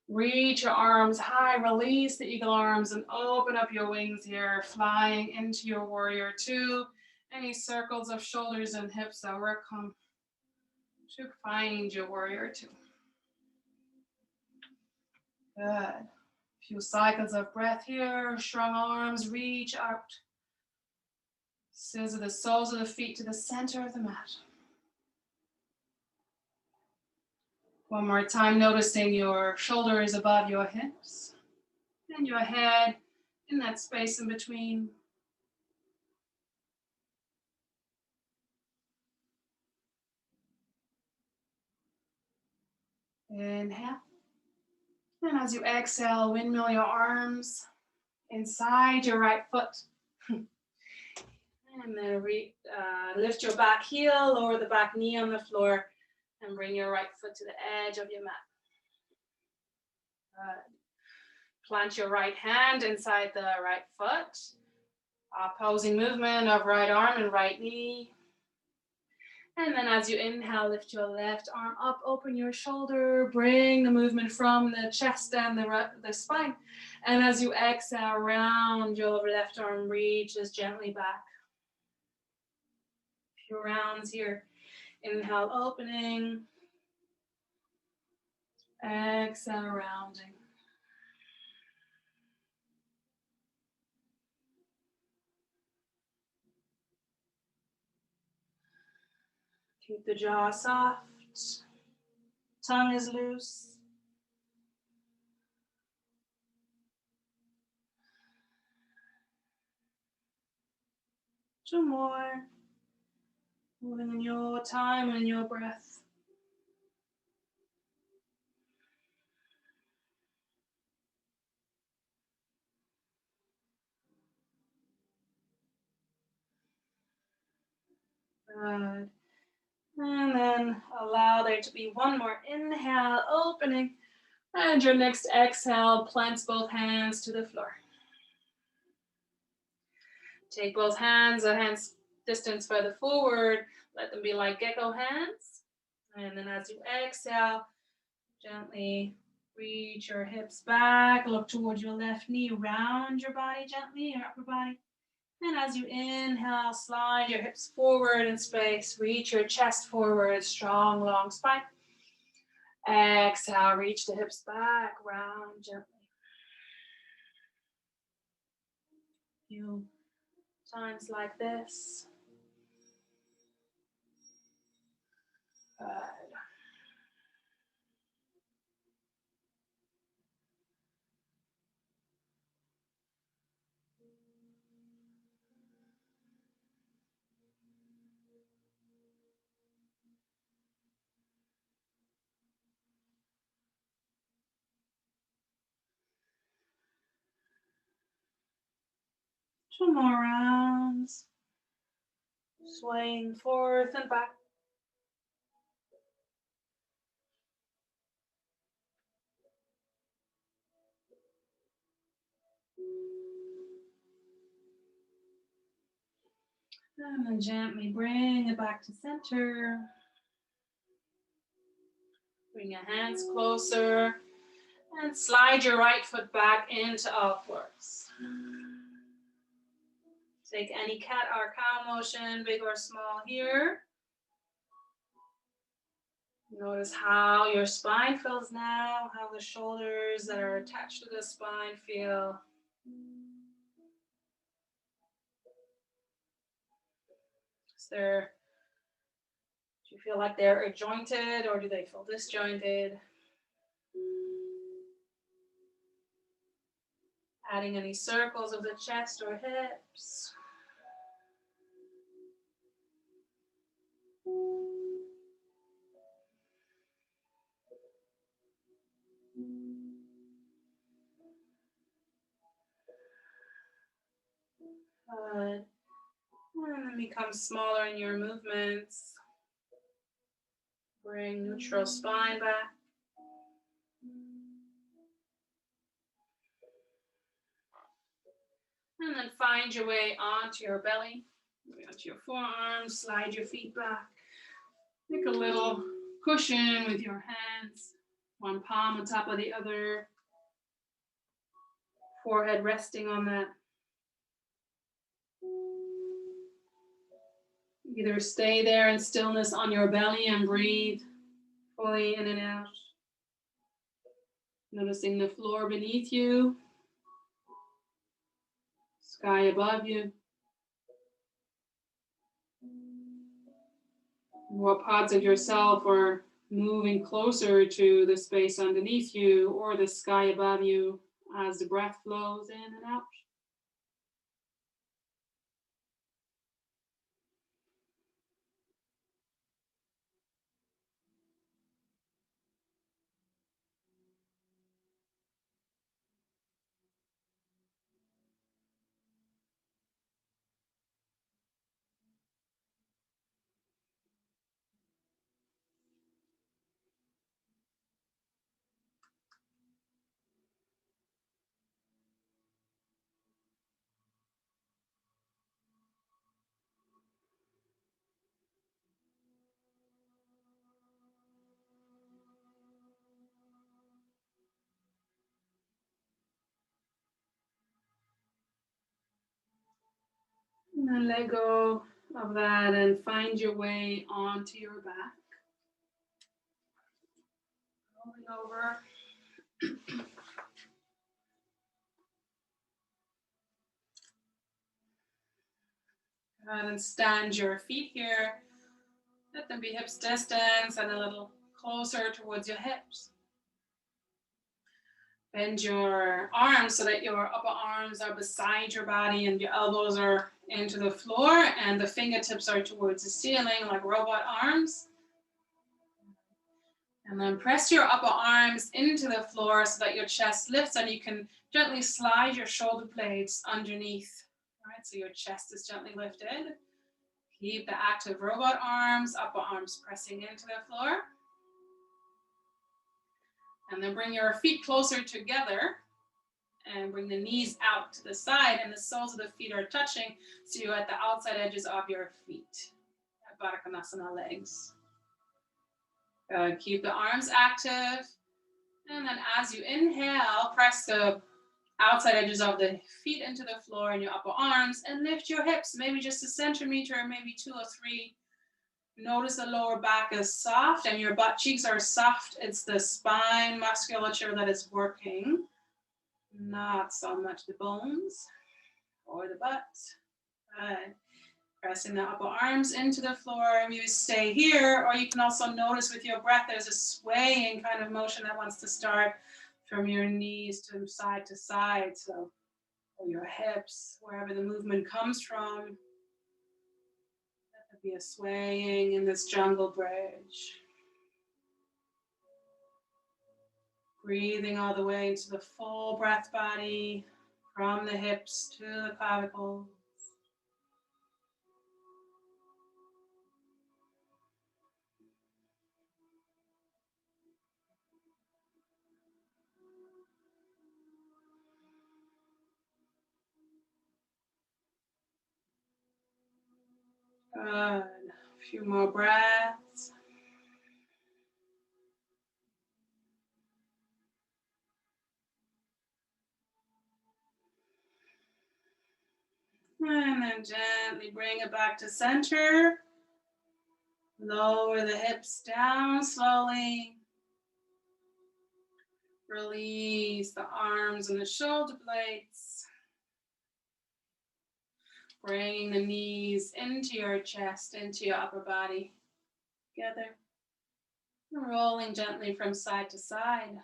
reach your arms high, release the eagle arms and open up your wings here, flying into your warrior 2. Any circles of shoulders and hips that work, come to find your warrior 2. Good. Few cycles of breath here, strong arms, reach out. Scissor the soles of the feet to the center of the mat. One more time, noticing your shoulders above your hips and your head in that space in between. Inhale. And as you exhale, windmill your arms inside your right foot. And then lift your back heel, lower the back knee on the floor, and bring your right foot to the edge of your mat. Plant your right hand inside the right foot. Opposing movement of right arm and right knee. And then as you inhale, lift your left arm up, open your shoulder, bring the movement from the chest and the spine. And as you exhale, round your left arm, reaches gently back. A few rounds here. Inhale, opening. Exhale, rounding. Keep the jaw soft. Tongue is loose. Two more. Moving in your time and in your breath. Good. And then allow there to be one more inhale, opening. And your next exhale, plants both hands to the floor. Take both hands a hand's distance further forward. Let them be like gecko hands. And then as you exhale, gently reach your hips back. Look towards your left knee. Round your body gently, your upper body. And as you inhale, slide your hips forward in space. Reach your chest forward. Strong, long spine. Exhale, reach the hips back. Round gently. Few times like this. Good. 2 more rounds. Swaying forth and back. And then gently bring it back to center. Bring your hands closer. And slide your right foot back into all fours. Take any cat or cow motion, big or small here. Notice how your spine feels now, how the shoulders that are attached to the spine feel. Do you feel like they're jointed or do they feel disjointed? Adding any circles of the chest or hips. Good. And then become smaller in your movements. Bring neutral spine back. And then find your way onto your belly, onto your forearms, slide your feet back. Make a little cushion with your hands, one palm on top of the other, forehead resting on that. Either stay there in stillness on your belly and breathe fully in and out. Noticing the floor beneath you, sky above you. What parts of yourself are moving closer to the space underneath you or the sky above you as the breath flows in and out. And then let go of that and find your way onto your back. Rolling over. And stand your feet here. Let them be hips distance and a little closer towards your hips. Bend your arms so that your upper arms are beside your body and your elbows are into the floor and the fingertips are towards the ceiling like robot arms. And then press your upper arms into the floor so that your chest lifts and you can gently slide your shoulder blades underneath. All right, so your chest is gently lifted. Keep the active robot arms, upper arms pressing into the floor. And then bring your feet closer together and bring the knees out to the side and the soles of the feet are touching. So you're at the outside edges of your feet. Baddha Konasana legs. Keep the arms active. And then as you inhale, press the outside edges of the feet into the floor and your upper arms and lift your hips, maybe just a centimeter, maybe 2 or 3. Notice the lower back is soft and your butt cheeks are soft. It's the spine musculature that is working, not so much the bones or the butt. Right. Pressing the upper arms into the floor. You stay here, or you can also notice with your breath, there's a swaying kind of motion that wants to start from your knees to side. So, or your hips, wherever the movement comes from. Be a swaying in this jungle bridge. Breathing all the way into the full breath body, from the hips to the clavicles. Good. A few more breaths. And then gently bring it back to center. Lower the hips down slowly. Release the arms and the shoulder blades. Bring the knees into your chest, into your upper body. Together. Rolling gently from side to side.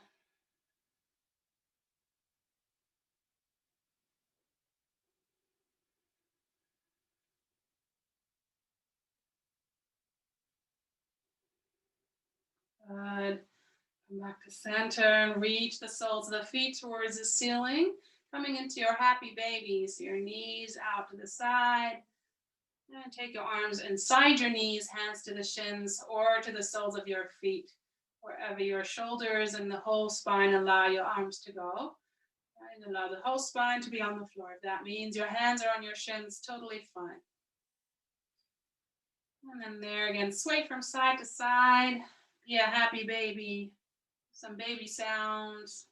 Good. Come back to center and reach the soles of the feet towards the ceiling. Coming into your happy baby. So your knees out to the side. And take your arms inside your knees, hands to the shins or to the soles of your feet. Wherever your shoulders and the whole spine, allow your arms to go. And allow the whole spine to be on the floor. If that means your hands are on your shins, totally fine. And then there again, sway from side to side. Be a happy baby. Some baby sounds.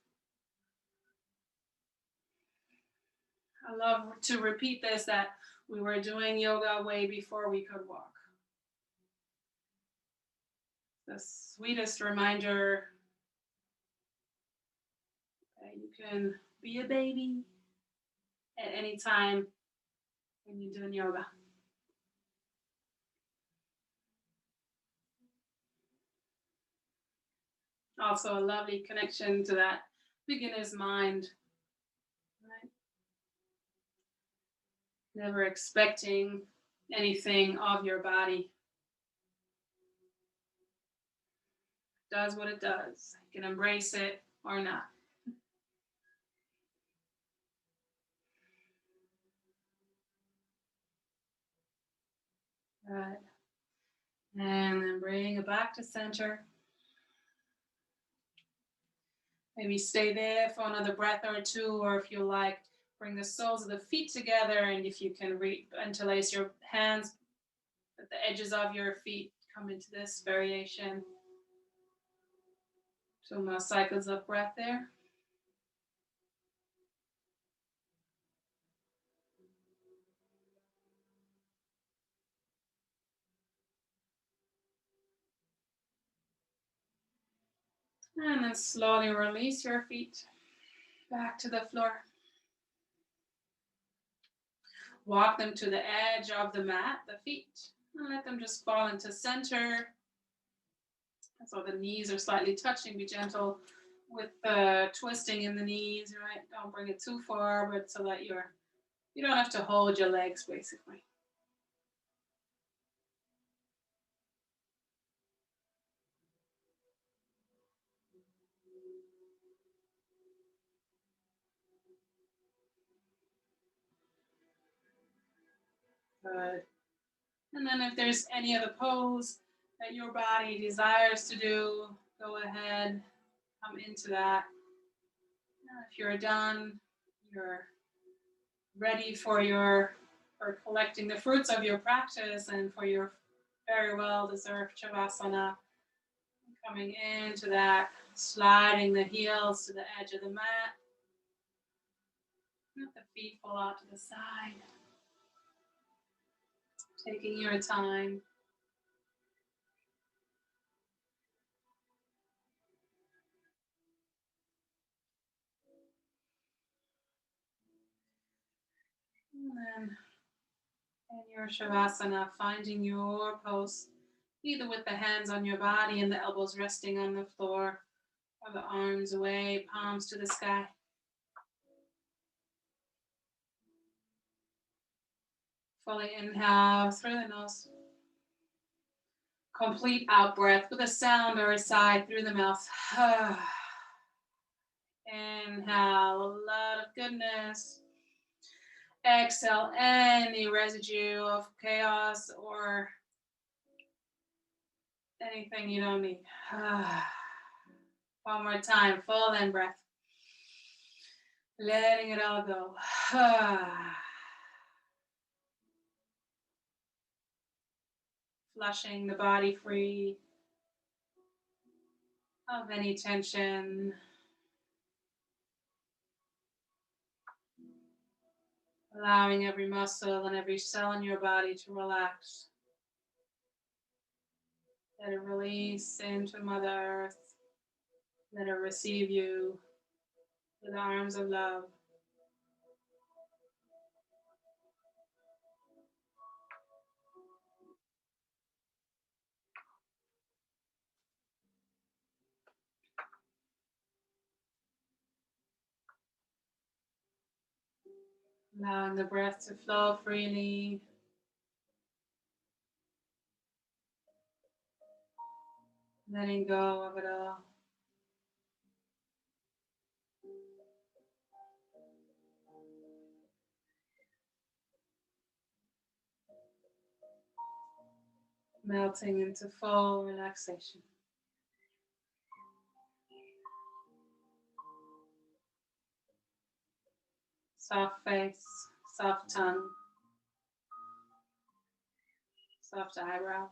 I love to repeat this, that we were doing yoga way before we could walk. The sweetest reminder that you can be a baby at any time when you're doing yoga. Also a lovely connection to that beginner's mind. Right? Never expecting anything of your body. It does what it does. You can embrace it or not. Good. And then bring it back to center. Maybe stay there for another breath or two, or if you like, bring the soles of the feet together, and if you can interlace your hands at the edges of your feet, come into this variation. 2 more cycles of breath there. And then slowly release your feet back to the floor. Walk them to the edge of the mat, the feet, and let them just fall into center. So the knees are slightly touching. Be gentle with the twisting in the knees, right? Don't bring it too far, but so that you don't have to hold your legs, basically. Good. And then if there's any other pose that your body desires to do, go ahead, come into that. If you're done, you're ready for collecting the fruits of your practice and for your very well deserved Shavasana. Coming into that, sliding the heels to the edge of the mat. Let the feet fall out to the side. Taking your time. And then in your Shavasana, finding your pose, either with the hands on your body and the elbows resting on the floor, or the arms away, palms to the sky. Fully inhale through the nose. Complete out breath with a sound or a sigh through the mouth. Inhale, a lot of goodness. Exhale any residue of chaos or anything you don't need. One more time, full in breath. Letting it all go. Flushing the body free of any tension. Allowing every muscle and every cell in your body to relax. Let it release into Mother Earth. Let her receive you with arms of love. Allowing the breath to flow freely. Letting go of it all. Melting into full relaxation. Soft face, soft tongue, soft eyebrows.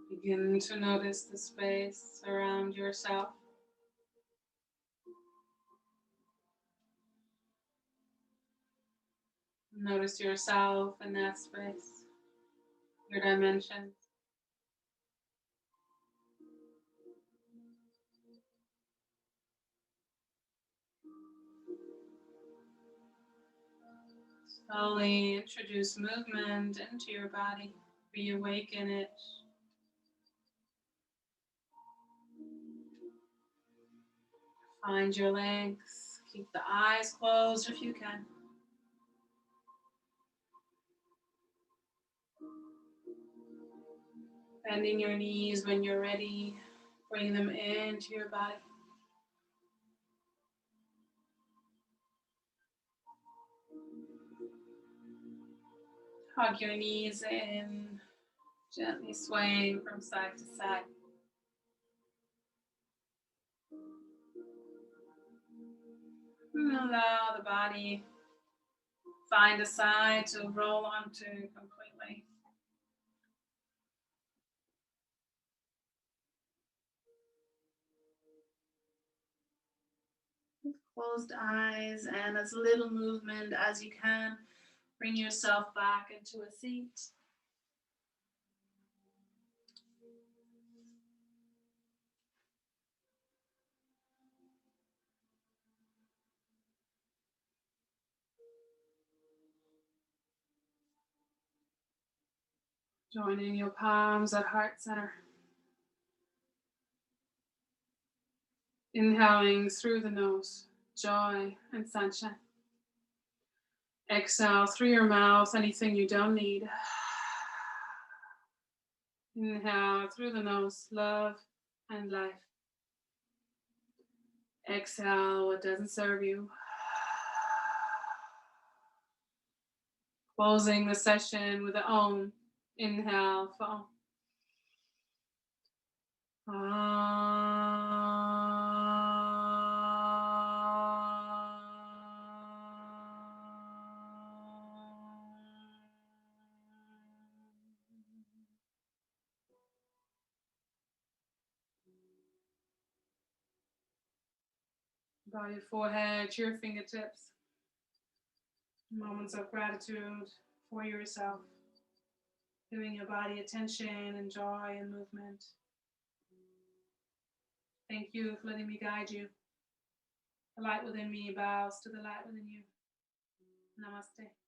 Begin to notice the space around yourself. Notice yourself in that space, your dimensions. Slowly introduce movement into your body. Reawaken it. Find your legs. Keep the eyes closed if you can. Bending your knees when you're ready. Bring them into your body. Hug your knees in, gently swaying from side to side. And allow the body find a side to roll onto completely. With closed eyes and as little movement as you can, bring yourself back into a seat. Joining your palms at heart center. Inhaling through the nose, joy and sunshine. Exhale through your mouth, anything you don't need. Inhale through the nose, love and life. Exhale what doesn't serve you. Closing the session with the Om. Inhale for Om. Bow your forehead to your fingertips. Moments of gratitude for yourself. Giving your body attention and joy and movement. Thank you for letting me guide you. The light within me bows to the light within you. Namaste.